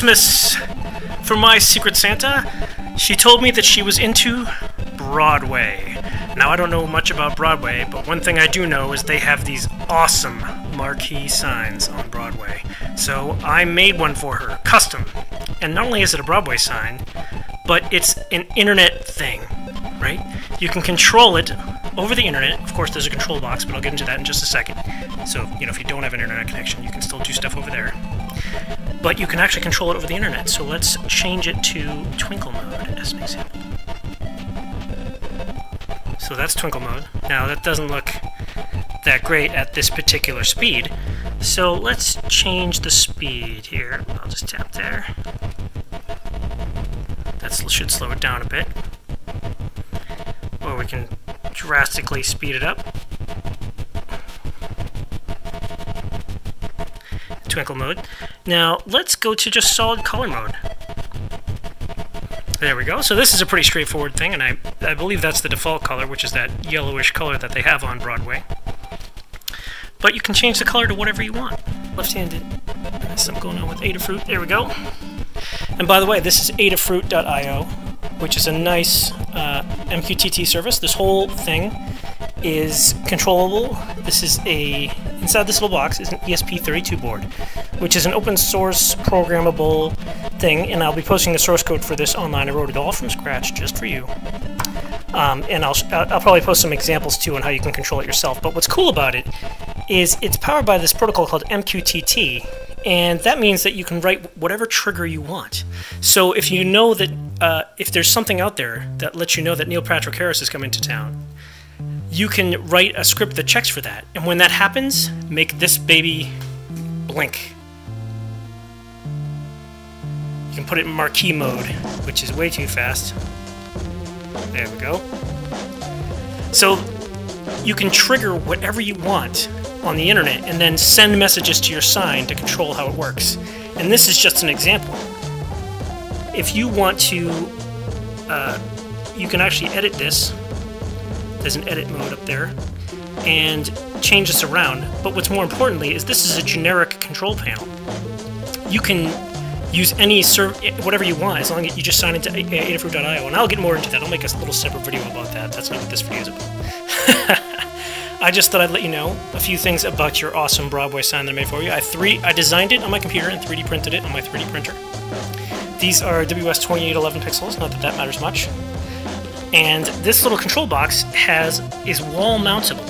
Christmas for my Secret Santa, she told me that she was into Broadway. Now, I don't know much about Broadway, but one thing I do know is they have these awesome marquee signs on Broadway. So I made one for her, custom. And not only is it a Broadway sign, but it's an internet thing, right? You can control it over the internet. Of course, there's a control box, but I'll get into that in just a second. So, you know, if you don't have an internet connection, you can still do stuff over there. But you can actually control it over the internet. So let's change it to twinkle mode as an example. So that's twinkle mode. Now, that doesn't look that great at this particular speed. So let's change the speed here. I'll just tap there. That should slow it down a bit. Or we can drastically speed it up. Twinkle mode. Now, let's go to just solid color mode. There we go. So this is a pretty straightforward thing, and I believe that's the default color, which is that yellowish color that they have on Broadway. But you can change the color to whatever you want. Left-handed. There's something going on with Adafruit. There we go. And by the way, this is adafruit.io, which is a nice MQTT service. This whole thing is controllable. This is inside this little box is an ESP32 board, which is an open source programmable thing, and I'll be posting the source code for this online. I wrote it all from scratch just for you. And I'll probably post some examples too on how you can control it yourself. But what's cool about it is it's powered by this protocol called MQTT, and that means that you can write whatever trigger you want. So if you know that if there's something out there that lets you know that Neil Patrick Harris is coming to town, you can write a script that checks for that. And when that happens, make this baby blink. You can put it in marquee mode, which is way too fast. There we go. So you can trigger whatever you want on the internet and then send messages to your sign to control how it works. And this is just an example. If you want to, you can actually edit this. There's an edit mode up there, and change this around. But what's more importantly is this is a generic control panel. You can use any whatever you want as long as you just sign into adafruit.io, and I'll get more into that. I'll make a little separate video about that. That's not what this video is about. I just thought I'd let you know a few things about your awesome Broadway sign that I made for you. I designed it on my computer and 3D printed it on my 3D printer. These are WS2811 pixels, not that that matters much. And this little control box is wall mountable.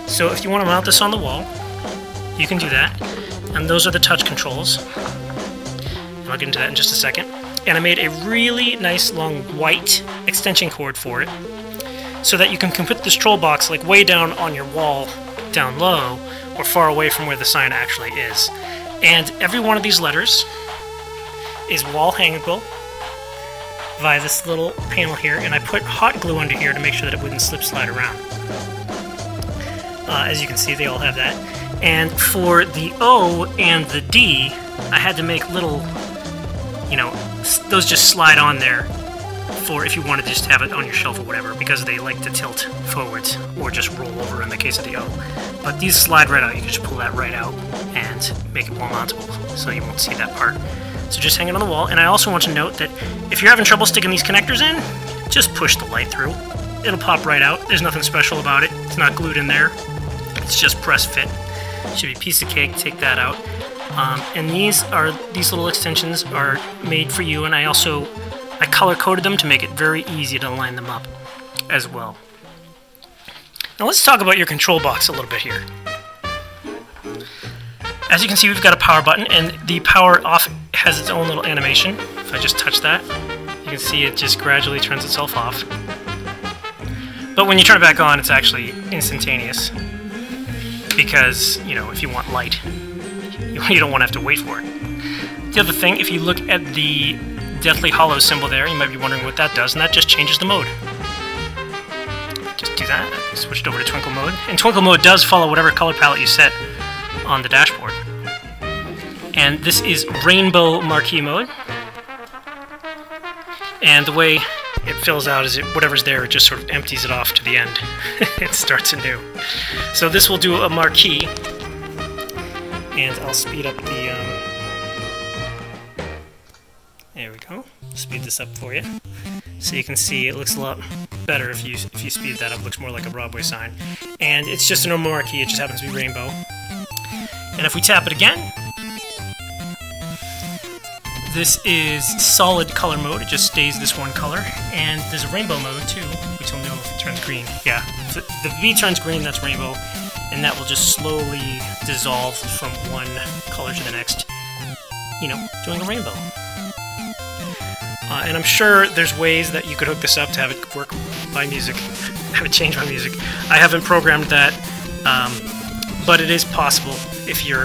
So if you want to mount this on the wall, you can do that. And those are the touch controls. And I'll get into that in just a second. And I made a really nice long white extension cord for it, so that you can put this control box like way down on your wall, down low, or far away from where the sign actually is. And every one of these letters is wall hangable via this little panel here, and I put hot glue under here to make sure that it wouldn't slip slide around. As you can see, they all have that. And for the O and the D, I had to make little, you know, those just slide on there for if you wanted to just have it on your shelf or whatever, because they like to tilt forwards or just roll over in the case of the O. But these slide right out. You can just pull that right out and make it wall mountable, so you won't see that part. So just hang it on the wall. And I also want to note that if you're having trouble sticking these connectors in, just push the light through. It'll pop right out. There's nothing special about it. It's not glued in there. It's just press fit. Should be a piece of cake. Take that out. And these little extensions are made for you, and I color coded them to make it very easy to line them up as well. Now let's talk about your control box a little bit here. As you can see, we've got a power button, and the power off has its own little animation. If I just touch that, you can see it just gradually turns itself off. But when you turn it back on, it's actually instantaneous, because, you know, if you want light, you don't want to have to wait for it. The other thing, if you look at the Deathly Hollow symbol there, you might be wondering what that does, and that just changes the mode. Just do that. I switched over to Twinkle mode. And Twinkle mode does follow whatever color palette you set on the dashboard. And this is Rainbow Marquee mode. And the way it fills out is whatever's there, it just sort of empties it off to the end. It starts anew. So this will do a marquee. And I'll speed up the There we go. Speed this up for you, so you can see it looks a lot better if you speed that up. It looks more like a Broadway sign, and it's just a normal marquee. It just happens to be rainbow. And if we tap it again, this is solid color mode. It just stays this one color, and there's a rainbow mode too, which will know if it turns green. Yeah, so the V turns green. That's rainbow, and that will just slowly dissolve from one color to the next. You know, doing a rainbow. And I'm sure there's ways that you could hook this up to have it work by music, have it change by music. I haven't programmed that, but it is possible if you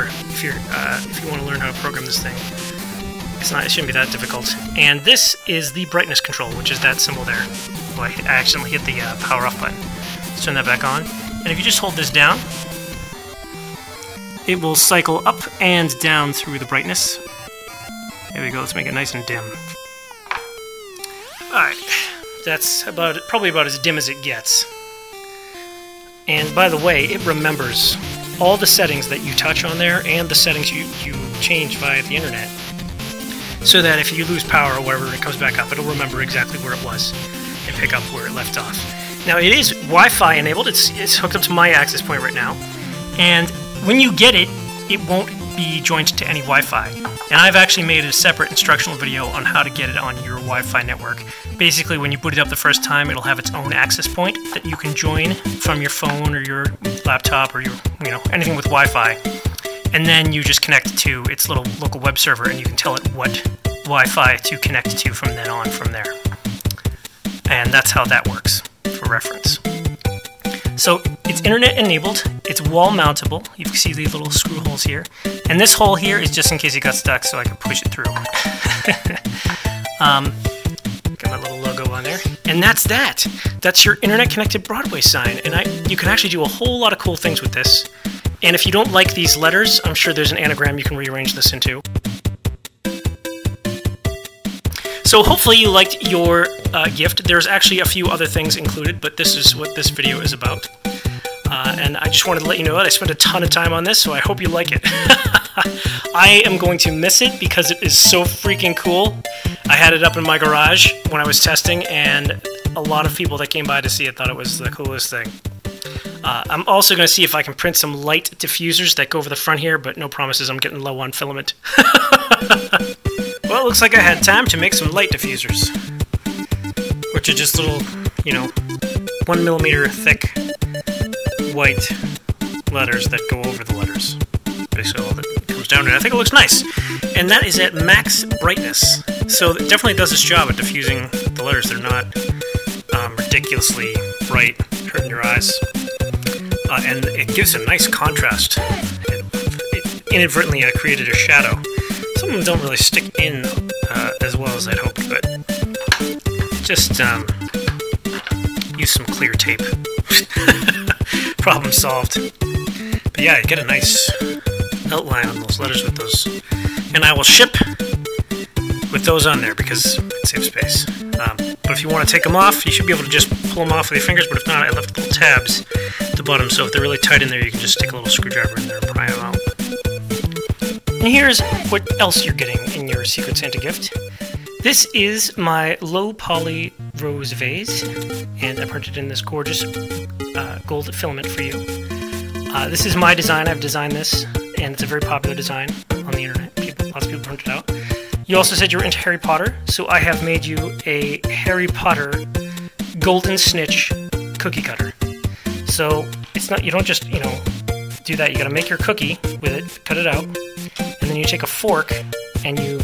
want to learn how to program this thing. It shouldn't be that difficult. And this is the brightness control, which is that symbol there. Oh, I accidentally hit the power off button. Let's turn that back on. And if you just hold this down, it will cycle up and down through the brightness. There we go. Let's make it nice and dim. Alright, that's probably about as dim as it gets. And by the way, it remembers all the settings that you touch on there and the settings you change via the internet. So that if you lose power or whatever, it comes back up, it'll remember exactly where it was and pick up where it left off. Now it is Wi-Fi enabled, it's hooked up to my access point right now, and when you get it, it won't be joined to any Wi-Fi. And I've actually made a separate instructional video on how to get it on your Wi-Fi network. Basically, when you boot it up the first time, it'll have its own access point that you can join from your phone or your laptop or your, anything with Wi-Fi. And then you just connect it to its little local web server, and you can tell it what Wi-Fi to connect to from then on from there. And that's how that works, for reference. So it's internet enabled, it's wall mountable, you can see these little screw holes here, and this hole here is just in case it got stuck so I can push it through. Got my little logo on there, and that's that. That's your internet connected Broadway sign, and you can actually do a whole lot of cool things with this. And if you don't like these letters, I'm sure there's an anagram you can rearrange this into. So hopefully you liked your gift. There's actually a few other things included, but this is what this video is about. And I just wanted to let you know that I spent a ton of time on this, so I hope you like it. I am going to miss it because it is so freaking cool. I had it up in my garage when I was testing, and a lot of people that came by to see it thought it was the coolest thing. I'm also going to see if I can print some light diffusers that go over the front here, but no promises. I'm getting low on filament. Well, it looks like I had time to make some light diffusers, which are just little, 1mm thick white letters that go over the letters. Basically all that comes down to it. I think it looks nice. And that is at max brightness. So it definitely does its job at diffusing the letters. They're not ridiculously bright, hurting your eyes. And it gives a nice contrast. It inadvertently created a shadow. Some of them don't really stick in as well as I'd hoped, but just use some clear tape. Problem solved. But yeah, you get a nice outline on those letters with those. And I will ship with those on there because it saves space. But if you want to take them off, you should be able to just pull them off with your fingers, but if not, I left little tabs at the bottom, so if they're really tight in there, you can just stick a little screwdriver in there and pry them out. And here's what else you're getting in your Secret Santa gift. This is my low poly rose vase, and I printed in this gorgeous gold filament for you. This is my design. I've designed this, and it's a very popular design on the internet. Lots of people print it out. You also said you were into Harry Potter, so I have made you a Harry Potter golden snitch cookie cutter. So it's not, you don't just, do that. You gotta make your cookie with it, cut it out, and then you take a fork and you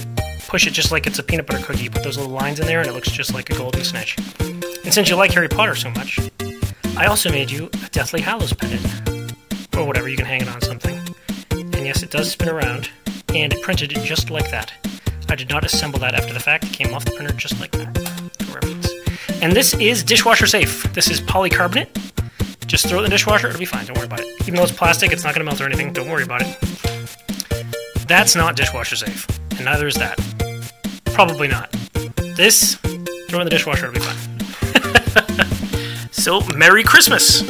push it just like it's a peanut butter cookie. You put those little lines in there and it looks just like a golden snitch. And since you like Harry Potter so much, I also made you a Deathly Hallows pendant. Or whatever, you can hang it on something. And yes, it does spin around, and it printed it just like that. I did not assemble that after the fact. It came off the printer just like that, for reference. And this is dishwasher safe. This is polycarbonate. Just throw it in the dishwasher, it'll be fine, don't worry about it. Even though it's plastic, it's not going to melt or anything, don't worry about it. That's not dishwasher safe, and neither is that. Probably not. This, throw in the dishwasher, it'll be fine. So, Merry Christmas!